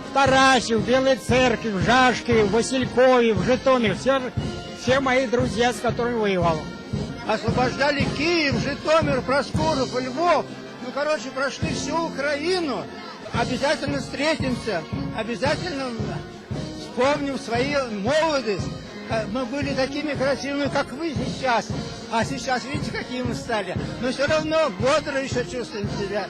в Тарасі, в Білій Церкві, в Жашки, в Василькові, в Житомирі. Все мои друзья, с которыми воевал. Освобождали Киев, Житомир, Проскуров, Львов. Ну, короче, прошли всю Украину. Обязательно встретимся, обязательно вспомним свою молодость. Мы были такими красивыми, как вы сейчас. А сейчас, видите, какие мы стали. Но все равно бодро еще чувствуем себя.